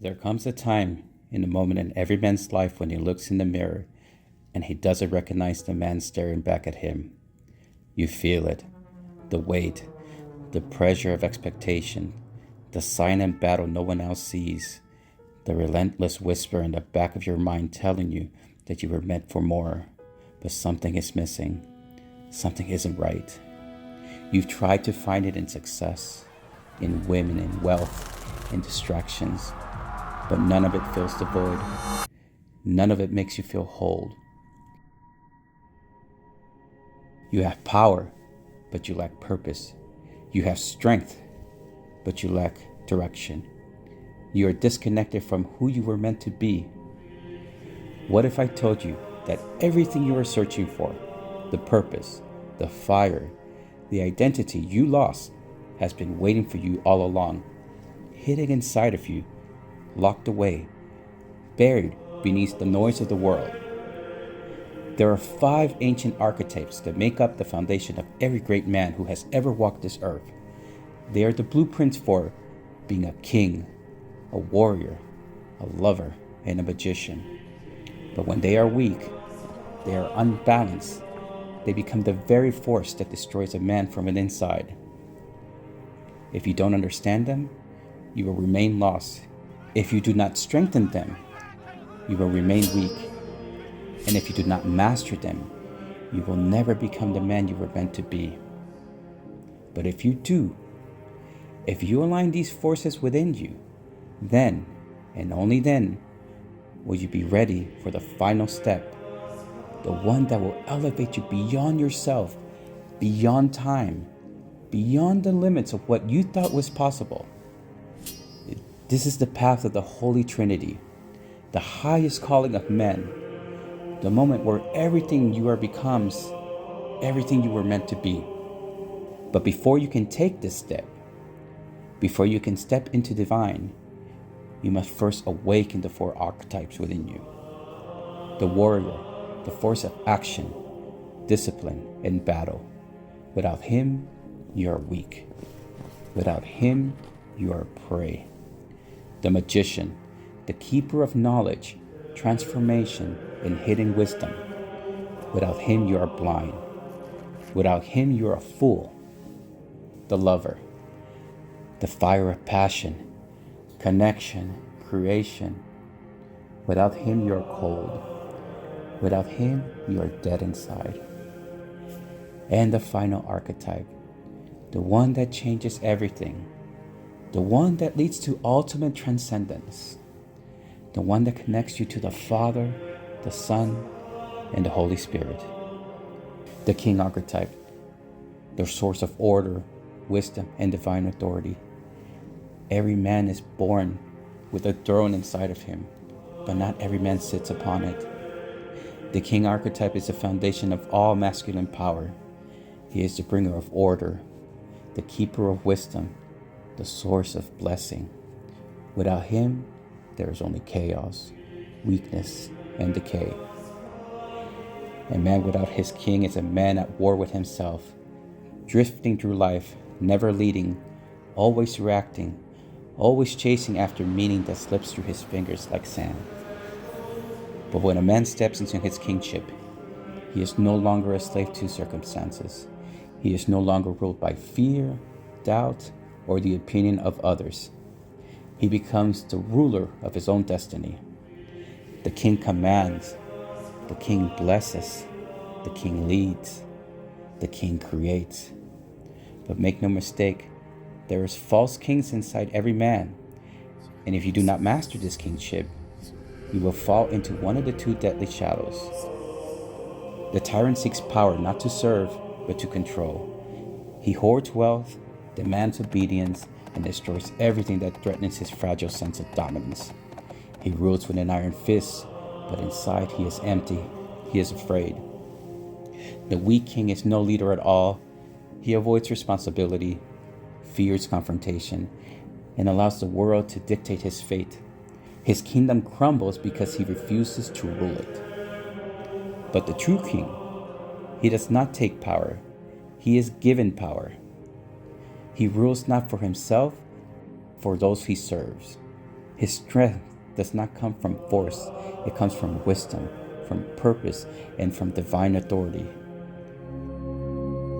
There comes a time in a moment in every man's life when he looks in the mirror and he doesn't recognize the man staring back at him. You feel it, the weight, the pressure of expectation, the silent battle no one else sees, the relentless whisper in the back of your mind telling you that you were meant for more, but something is missing, something isn't right. You've tried to find it in success, in women, in wealth, in distractions, but none of it fills the void. None of it makes you feel whole. You have power, but you lack purpose. You have strength, but you lack direction. You are disconnected from who you were meant to be. What if I told you that everything you were searching for, the purpose, the fire, the identity you lost, has been waiting for you all along, hidden inside of you, locked away, buried beneath the noise of the world? There are 5 ancient archetypes that make up the foundation of every great man who has ever walked this earth. They are the blueprints for being a king, a warrior, a lover, and a magician. But when they are weak, they are unbalanced. They become the very force that destroys a man from an inside. If you don't understand them, you will remain lost. If you do not strengthen them, you will remain weak. And if you do not master them, you will never become the man you were meant to be. But if you do, if you align these forces within you, then, and only then, will you be ready for the final step, the one that will elevate you beyond yourself, beyond time, beyond the limits of what you thought was possible. This is the path of the Holy Trinity, the highest calling of men, the moment where everything you are becomes everything you were meant to be. But before you can take this step, before you can step into divine, you must first awaken the 4 archetypes within you. The warrior, the force of action, discipline, and battle. Without him, you are weak. Without him, you are prey. The magician, the keeper of knowledge, transformation, and hidden wisdom. Without him, you are blind. Without him, you are a fool. The lover, the fire of passion, connection, creation. Without him, you are cold. Without him, you are dead inside. And the final archetype, the one that changes everything, the one that leads to ultimate transcendence, the one that connects you to the Father, the Son, and the Holy Spirit. The King archetype, the source of order, wisdom, and divine authority. Every man is born with a throne inside of him, but not every man sits upon it. The King archetype is the foundation of all masculine power. He is the bringer of order, the keeper of wisdom, the source of blessing. Without him, there is only chaos, weakness, and decay. A man without his king is a man at war with himself, drifting through life, never leading, always reacting, always chasing after meaning that slips through his fingers like sand. But when a man steps into his kingship, he is no longer a slave to circumstances. He is no longer ruled by fear, doubt, or the opinion of others. He becomes the ruler of his own destiny. The king commands, the king blesses, the king leads, the king creates. But make no mistake, there is false kings inside every man. And if you do not master this kingship, you will fall into one of the 2 deadly shadows. The tyrant seeks power not to serve, but to control. He hoards wealth, demands obedience, and destroys everything that threatens his fragile sense of dominance. He rules with an iron fist, but inside he is empty. He is afraid. The weak king is no leader at all. He avoids responsibility, fears confrontation, and allows the world to dictate his fate. His kingdom crumbles because he refuses to rule it. But the true king, he does not take power. He is given power. He rules not for himself, for those he serves. His strength does not come from force. It comes from wisdom, from purpose, and from divine authority.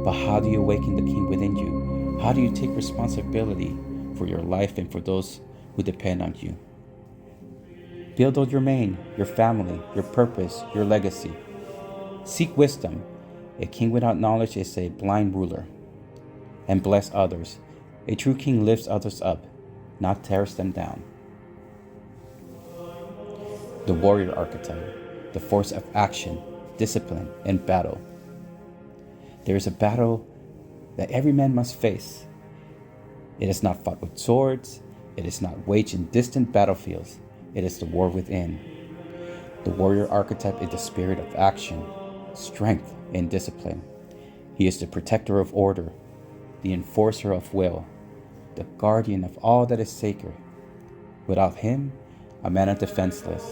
But how do you awaken the king within you? How do you take responsibility for your life and for those who depend on you? Build on your main, your family, your purpose, your legacy. Seek wisdom. A king without knowledge is a blind ruler. And bless others. A true king lifts others up, not tears them down. The warrior archetype, the force of action, discipline, and battle. There is a battle that every man must face. It is not fought with swords. It is not waged in distant battlefields. It is the war within. The warrior archetype is the spirit of action, strength, and discipline. He is the protector of order, the enforcer of will, the guardian of all that is sacred. Without him, a man is defenseless.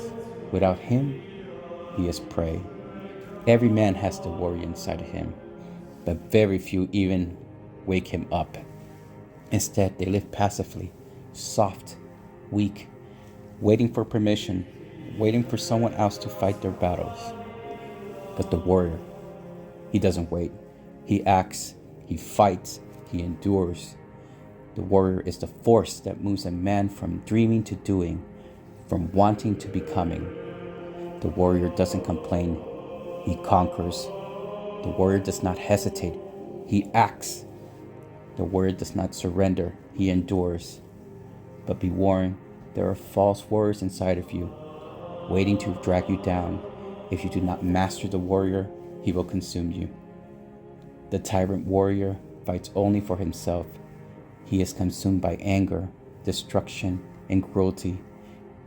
Without him, he is prey. Every man has the warrior inside of him, but very few even wake him up. Instead, they live passively, soft, weak, waiting for permission, waiting for someone else to fight their battles. But the warrior, he doesn't wait. He acts, he fights, he endures. The warrior is the force that moves a man from dreaming to doing, from wanting to becoming. The warrior doesn't complain, he conquers. The warrior does not hesitate, he acts. The warrior does not surrender, he endures. But be warned, there are false warriors inside of you, waiting to drag you down. If you do not master the warrior, he will consume you. The tyrant warrior fights only for himself. He is consumed by anger, destruction, and cruelty.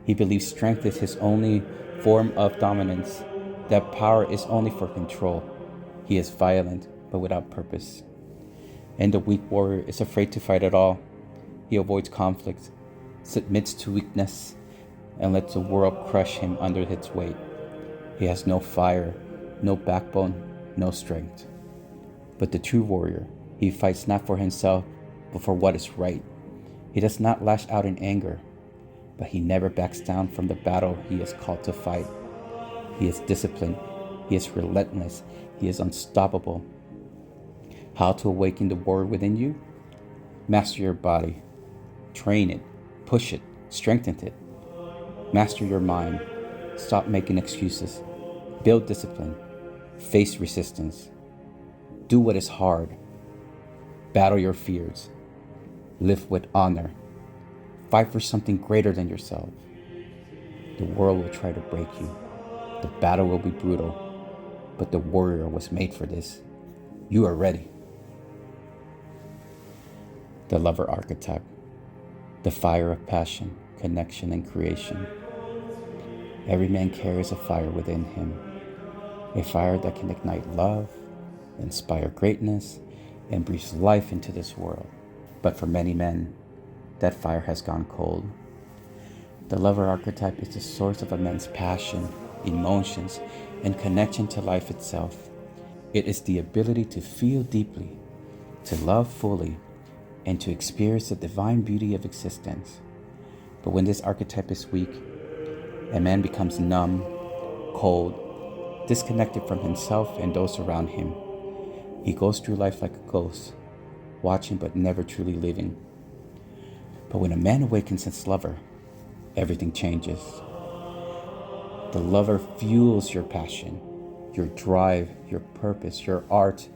He believes strength is his only form of dominance, that power is only for control. He is violent, but without purpose. And the weak warrior is afraid to fight at all. He avoids conflict, submits to weakness, and lets the world crush him under its weight. He has no fire, no backbone, no strength. But the true warrior, he fights not for himself, but for what is right. He does not lash out in anger, but he never backs down from the battle he is called to fight. He is disciplined, he is relentless, he is unstoppable. How to awaken the warrior within you? Master your body. Train it, push it, strengthen it. Master your mind. Stop making excuses. Build discipline. Face resistance. Do what is hard. Battle your fears. Live with honor. Fight for something greater than yourself. The world will try to break you. The battle will be brutal, but the warrior was made for this. You are ready. The lover archetype, the fire of passion, connection, and creation. Every man carries a fire within him, a fire that can ignite love, inspire greatness, and breathe life into this world. But for many men, that fire has gone cold. The lover archetype is the source of a man's passion, emotions, and connection to life itself. It is the ability to feel deeply, to love fully, and to experience the divine beauty of existence. But when this archetype is weak, a man becomes numb, cold, disconnected from himself and those around him. He goes through life like a ghost, watching but never truly living. But when a man awakens his lover, everything changes. The lover fuels your passion, your drive, your purpose, your art.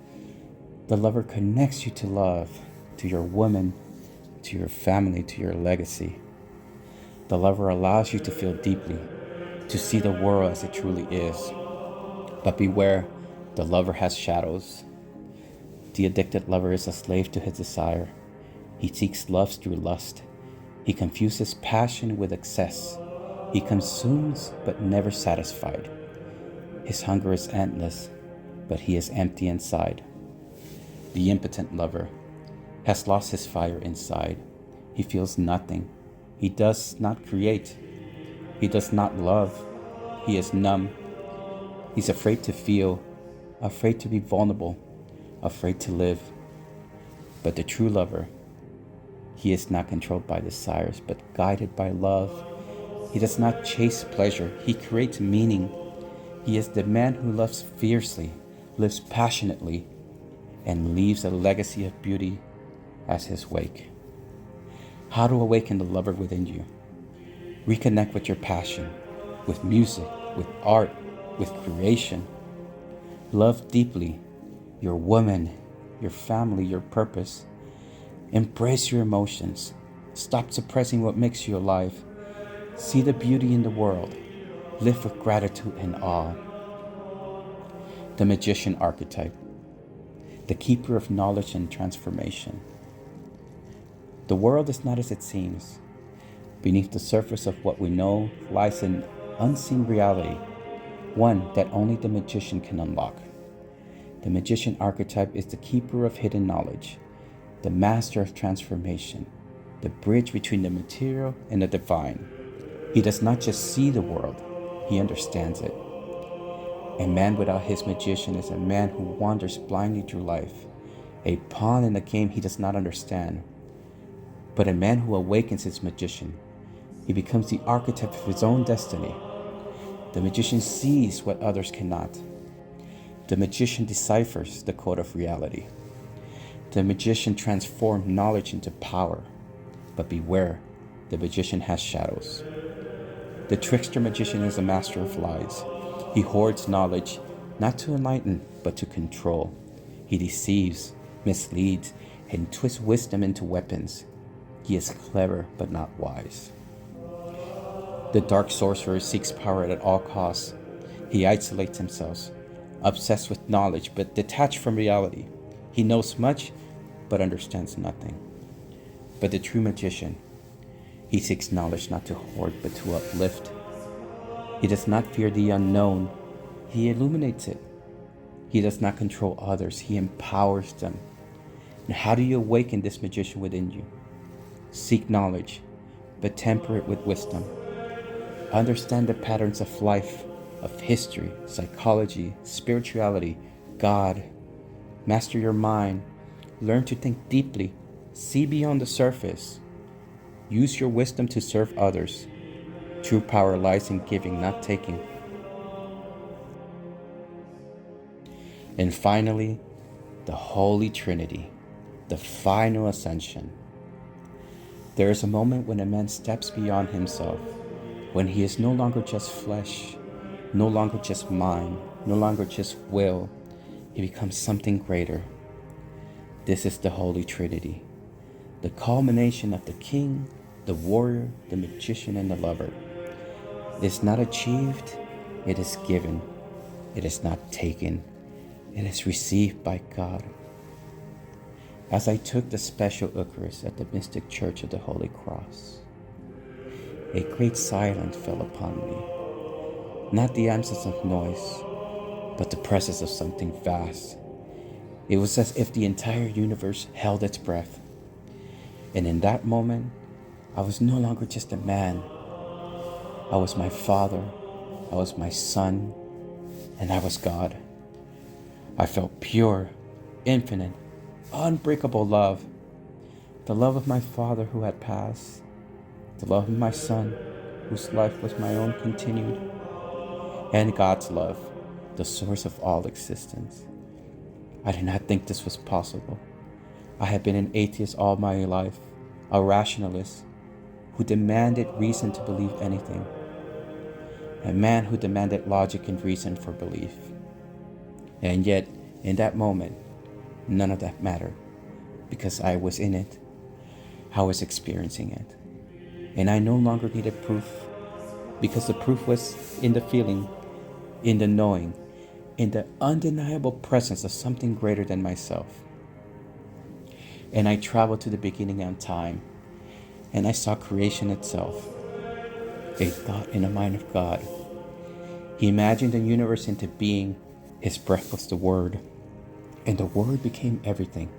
The lover connects you to love, to your woman, to your family, to your legacy. The lover allows you to feel deeply, to see the world as it truly is. But beware, the lover has shadows. The addicted lover is a slave to his desire. He seeks love through lust. He confuses passion with excess. He consumes but never satisfied. His hunger is endless, but he is empty inside. The impotent lover has lost his fire inside. He feels nothing. He does not create. He does not love. He is numb. He's afraid to feel, afraid to be vulnerable, afraid to live. But the true lover, He is not controlled by desires, but guided by love. He does not chase pleasure. He creates meaning. He is the man who loves fiercely, lives passionately, and leaves a legacy of beauty as his wake. How to awaken the lover within you? Reconnect with your passion, with music, with art, with creation. Love deeply your woman, your family, your purpose. Embrace your emotions. Stop suppressing what makes you alive. See the beauty in the world. Live with gratitude and awe. The Magician Archetype, the keeper of knowledge and transformation. The world is not as it seems. Beneath the surface of what we know lies an unseen reality, one that only the magician can unlock. The Magician Archetype is the keeper of hidden knowledge, the master of transformation, the bridge between the material and the divine. He does not just see the world, he understands it. A man without his magician is a man who wanders blindly through life, a pawn in a game he does not understand. But a man who awakens his magician, he becomes the architect of his own destiny. The magician sees what others cannot. The magician deciphers the code of reality. The magician transforms knowledge into power. But beware, the magician has shadows. The trickster magician is a master of lies. He hoards knowledge, not to enlighten, but to control. He deceives, misleads, and twists wisdom into weapons. He is clever, but not wise. The dark sorcerer seeks power at all costs. He isolates himself, obsessed with knowledge, but detached from reality. He knows much, but understands nothing. But the true magician, he seeks knowledge not to hoard, but to uplift. He does not fear the unknown. He illuminates it. He does not control others. He empowers them. And how do you awaken this magician within you? Seek knowledge, but temper it with wisdom. Understand the patterns of life, of history, psychology, spirituality, God. Master your mind. Learn to think deeply. See beyond the surface. Use your wisdom to serve others. True power lies in giving, not taking. And finally, the Holy Trinity, the final ascension. There is a moment when a man steps beyond himself, when he is no longer just flesh, no longer just mind, no longer just will. He becomes something greater. This is the Holy Trinity, the culmination of the king, the warrior, the magician, and the lover. It is not achieved, it is given. It is not taken, it is received by God. As I took the special Eucharist at the mystic church of the Holy Cross, a great silence fell upon me. Not the absence of noise, but the presence of something vast. It was as if the entire universe held its breath. And in that moment, I was no longer just a man. I was my Father, I was my Son, and I was God. I felt pure, infinite, unbreakable love. The love of my Father who had passed, the love of my Son, whose life was my own continued, and God's love, the source of all existence. I did not think this was possible. I had been an atheist all my life, a rationalist who demanded reason to believe anything, a man who demanded logic and reason for belief. And yet, in that moment, none of that mattered, because I was in it. I was experiencing it. And I no longer needed proof, because the proof was in the feeling, in the knowing, in the undeniable presence of something greater than myself. And I traveled to the beginning of time, and I saw creation itself, a thought in the mind of God. He imagined the universe into being. His breath was the Word, and the Word became everything.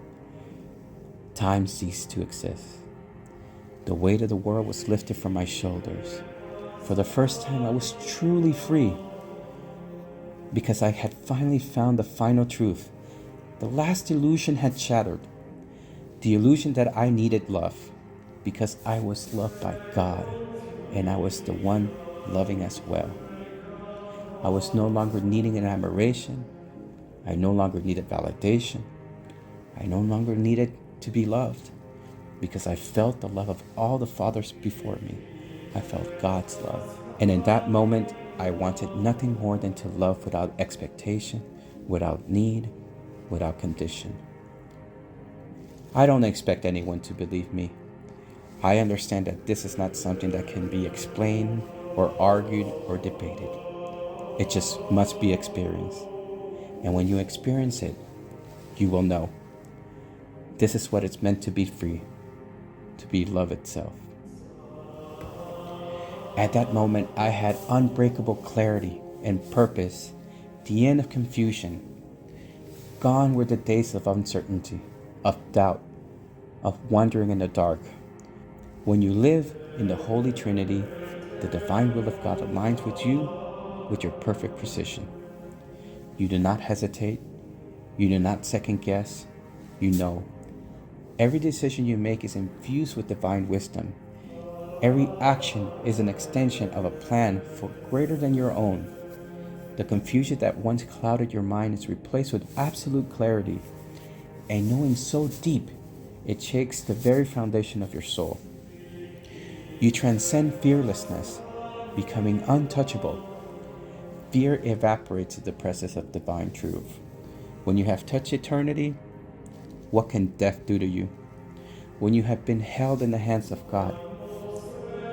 Time ceased to exist. The weight of the world was lifted from my shoulders. For the first time, I was truly free, because I had finally found the final truth. The last illusion had shattered. The illusion that I needed love. because I was loved by God, and I was the one loving as well. I was no longer needing an admiration. I no longer needed validation. I no longer needed to be loved, because I felt the love of all the fathers before me. I felt God's love. And in that moment, I wanted nothing more than to love without expectation, without need, without condition. I don't expect anyone to believe me. I understand that this is not something that can be explained or argued or debated. It just must be experienced. And when you experience it, you will know. This is what it's meant to be free, to be love itself. At that moment, I had unbreakable clarity and purpose, the end of confusion. Gone were the days of uncertainty, of doubt, of wandering in the dark. When you live in the Holy Trinity, the divine will of God aligns with you with your perfect precision. You do not hesitate. You do not second guess. You know. Every decision you make is infused with divine wisdom. Every action is an extension of a plan for greater than your own. The confusion that once clouded your mind is replaced with absolute clarity, a knowing so deep it shakes the very foundation of your soul. You transcend fearlessness, becoming untouchable. Fear evaporates in the presence of divine truth. When you have touched eternity, what can death do to you? When you have been held in the hands of God,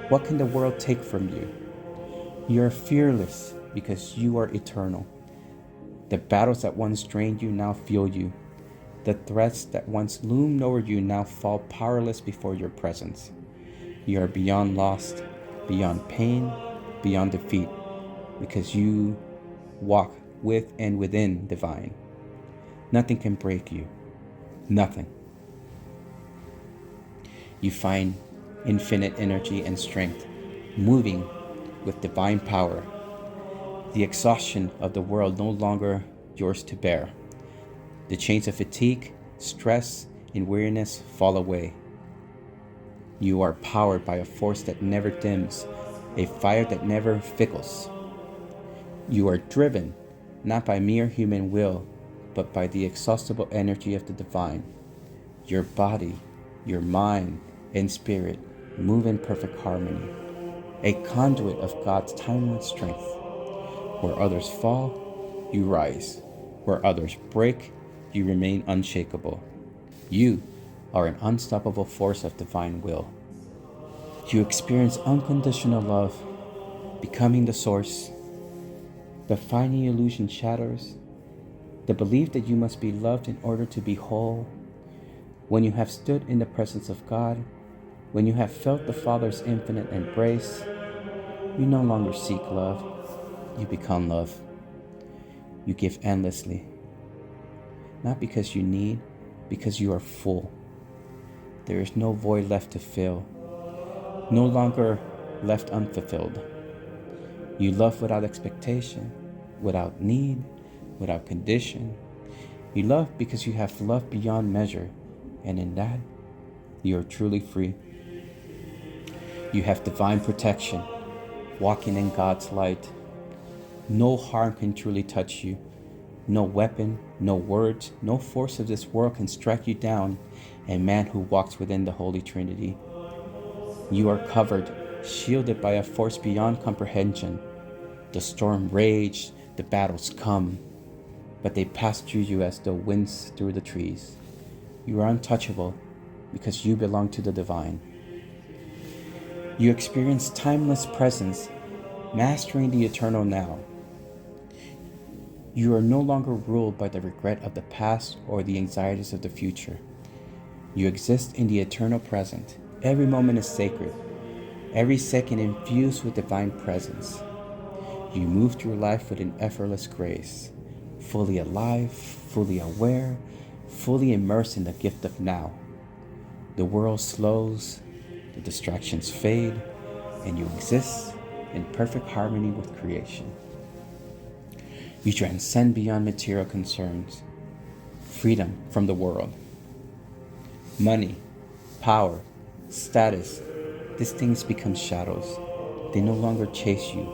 what can the world take from you? You are fearless because you are eternal. The battles that once drained you now fuel you. The threats that once loomed over you now fall powerless before your presence. You are beyond lost, beyond pain, beyond defeat, because you walk with and within divine. Nothing can break you. Nothing. You find infinite energy and strength, moving with divine power. The exhaustion of the world no longer yours to bear. The chains of fatigue, stress, and weariness fall away. You are powered by a force that never dims, a fire that never fickles. You are driven not by mere human will, but by the exhaustible energy of the divine. Your body, your mind, and spirit move in perfect harmony, a conduit of God's timeless strength. Where others fall, you rise. Where others break, you remain unshakable. You are an unstoppable force of divine will. You experience unconditional love, becoming the source. The finding illusion shatters. The belief that you must be loved in order to be whole. When you have stood in the presence of God, when you have felt the Father's infinite embrace, you no longer seek love, you become love. You give endlessly, not because you need, because you are full. There is no void left to fill, no longer left unfulfilled. You love without expectation, without need, without condition. You love because you have loved beyond measure, and in that, you are truly free. You have divine protection, walking in God's light. No harm can truly touch you. No weapon, no words, no force of this world can strike you down, a man who walks within the Holy Trinity. You are covered, shielded by a force beyond comprehension. The storm raged, the battles come, but they pass through you as the winds through the trees. You are untouchable because you belong to the divine. You experience timeless presence, mastering the eternal now. You are no longer ruled by the regret of the past or the anxieties of the future. You exist in the eternal present. Every moment is sacred, every second infused with divine presence. You move through life with an effortless grace, fully alive, fully aware, fully immersed in the gift of now. The world slows, the distractions fade, and you exist in perfect harmony with creation. You transcend beyond material concerns, freedom from the world. Money, power, status, these things become shadows. They no longer chase you.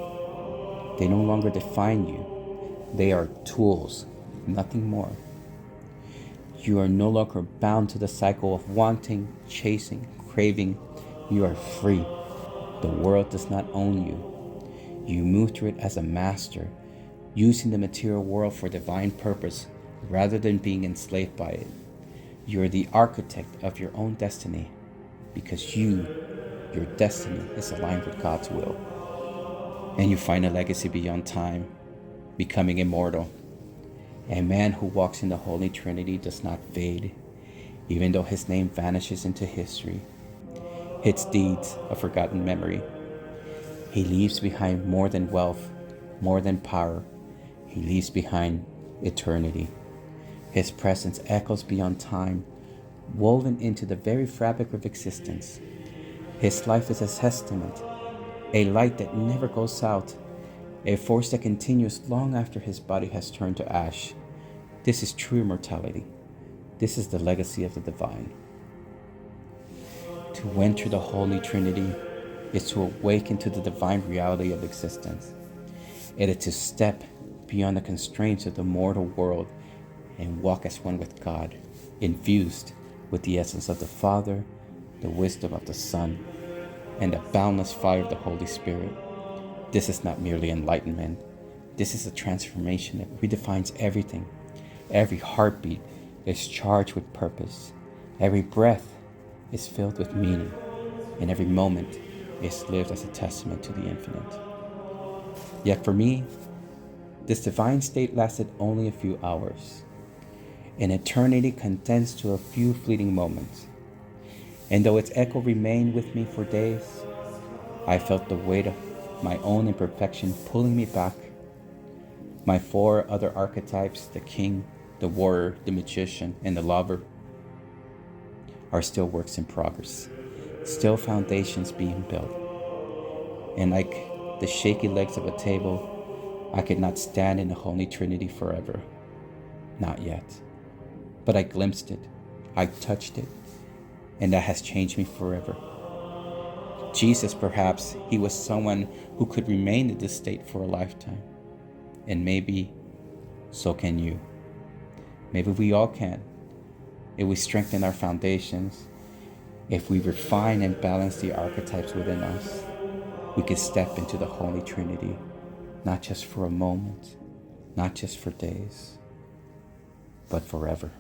They no longer define you. They are tools, nothing more. You are no longer bound to the cycle of wanting, chasing, craving. You are free. The world does not own you. You move through it as a master, using the material world for divine purpose rather than being enslaved by it. You are the architect of your own destiny because your destiny, is aligned with God's will. And you find a legacy beyond time, becoming immortal. A man who walks in the Holy Trinity does not fade, even though his name vanishes into history. His deeds a forgotten memory. He leaves behind more than wealth, more than power. He leaves behind eternity. His presence echoes beyond time, woven into the very fabric of existence. His life is a testament, a light that never goes out, a force that continues long after his body has turned to ash. This is true immortality. This is the legacy of the divine. To enter the Holy Trinity is to awaken to the divine reality of existence. It is to step beyond the constraints of the mortal world and walk as one with God, infused with the essence of the Father, the wisdom of the Son, and the boundless fire of the Holy Spirit. This is not merely enlightenment. This is a transformation that redefines everything. Every heartbeat is charged with purpose. Every breath is filled with meaning. And every moment is lived as a testament to the infinite. Yet for me, this divine state lasted only a few hours. An eternity condensed to a few fleeting moments. And though its echo remained with me for days, I felt the weight of my own imperfection pulling me back. My 4 other archetypes, the king, the warrior, the magician, and the lover, are still works in progress, still foundations being built. And like the shaky legs of a table, I could not stand in the Holy Trinity forever. Not yet. But I glimpsed it, I touched it, and that has changed me forever. Jesus, perhaps, he was someone who could remain in this state for a lifetime. And maybe so can you. Maybe we all can, if we strengthen our foundations, if we refine and balance the archetypes within us. We can step into the Holy Trinity, not just for a moment, not just for days, but forever.